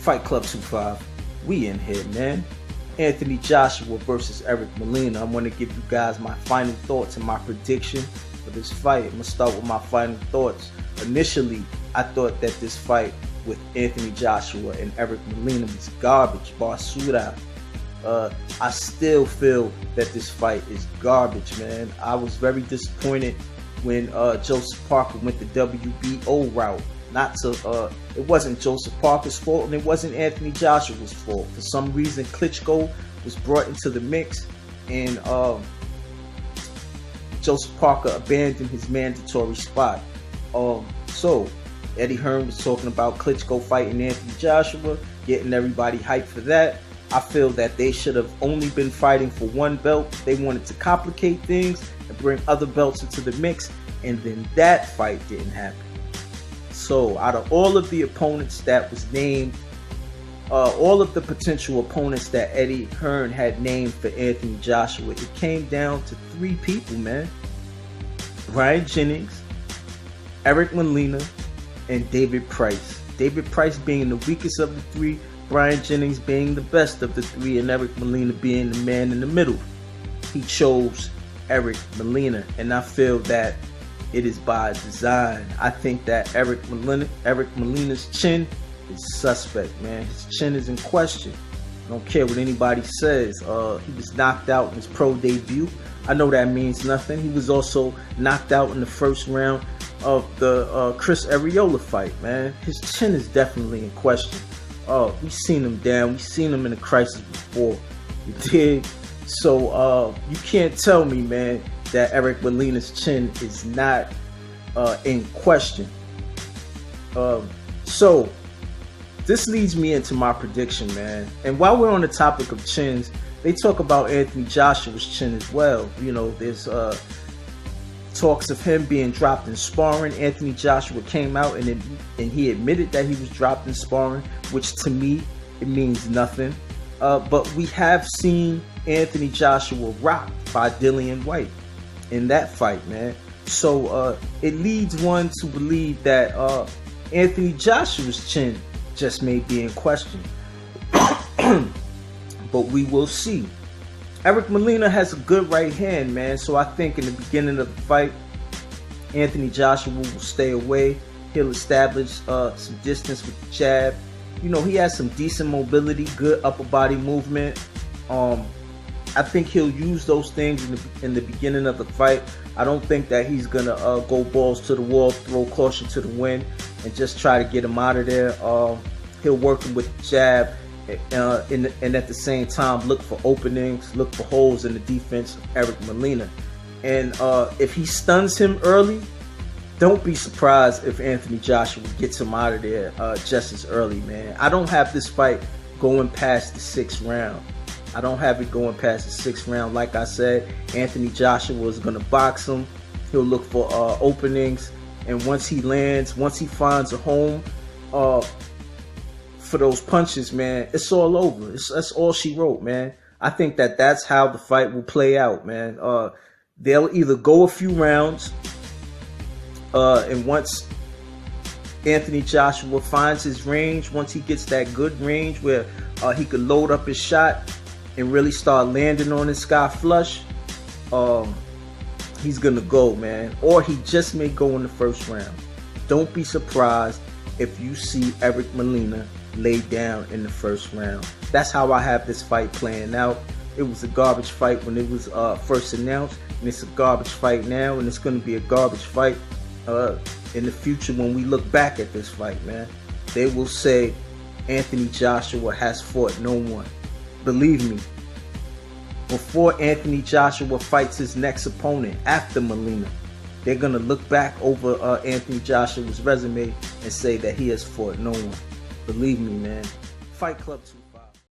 Fight Club 25. We in here, man. Anthony Joshua versus Eric Molina. I want to give you guys my final thoughts and my prediction for this fight. I'm going to start with my final thoughts. Initially, I thought that this fight with Anthony Joshua and Eric Molina was garbage, basura. I still feel that this fight is garbage, man. I was very disappointed when Joseph Parker went the WBO route. It wasn't Joseph Parker's fault, and it wasn't Anthony Joshua's fault. For some reason, Klitschko was brought into the mix, and Joseph Parker abandoned his mandatory spot. So Eddie Hearn was talking about Klitschko fighting Anthony Joshua, getting everybody hyped for that. I feel that they should have only been fighting for one belt. They wanted to complicate things and bring other belts into the mix, and then that fight didn't happen. So out of all of the opponents that was named, all of the potential opponents that Eddie Hearn had named for Anthony Joshua, it came down to three people, man. Brian Jennings, Eric Molina, and David Price. David Price being the weakest of the three, Brian Jennings being the best of the three, and Eric Molina being the man in the middle. He chose Eric Molina, and I feel that it is by design. I think that Eric Molina's chin is suspect, man. His chin is in question. I don't care what anybody says. He was knocked out in his pro debut. I know that means nothing. He was also knocked out in the first round of the Chris Arreola fight, man. His chin is definitely in question. We've seen him down. We've seen him in a crisis before. You dig? So you can't tell me, man, that Eric Molina's chin is not in question. So this leads me into my prediction, man. And while we're on the topic of chins, they talk about Anthony Joshua's chin as well. You know, there's talks of him being dropped in sparring. Anthony Joshua came out and he admitted that he was dropped in sparring, which to me, it means nothing. But we have seen Anthony Joshua rocked by Dillian White in that fight, man. So it leads one to believe that Anthony Joshua's chin just may be in question. But we will see. Eric Molina has a good right hand, man. So I think in the beginning of the fight, Anthony Joshua will stay away. He'll establish some distance with the jab. You know, he has some decent mobility, good upper body movement. I think he'll use those things in the beginning of the fight. I don't think that he's gonna go balls to the wall, throw caution to the wind, and just try to get him out of there. He'll work him with the jab, and at the same time look for openings, look for holes in the defense of Eric Molina. And if he stuns him early, don't be surprised if Anthony Joshua gets him out of there just as early, man. I don't have this fight going past the 6th round. I don't have it going past the 6th round. Like I said, Anthony Joshua is going to box him. He'll look for openings. And once he lands, once he finds a home for those punches, man, it's all over. That's all she wrote, man. I think that that's how the fight will play out, man. They'll either go a few rounds, and once Anthony Joshua finds his range, once he gets that good range where he could load up his shot and really start landing on his sky flush, he's gonna go, man. Or he just may go in the 1st round. Don't be surprised if you see Eric Molina lay down in the 1st round. That's how I have this fight playing out. It was a garbage fight when it was first announced, and it's a garbage fight now, and it's gonna be a garbage fight in the future when we look back at this fight, man. They will say Anthony Joshua has fought no one. Believe me, before Anthony Joshua fights his next opponent after Molina, they're going to look back over Anthony Joshua's resume and say that he has fought no one. Believe me, man. Fight Club 2.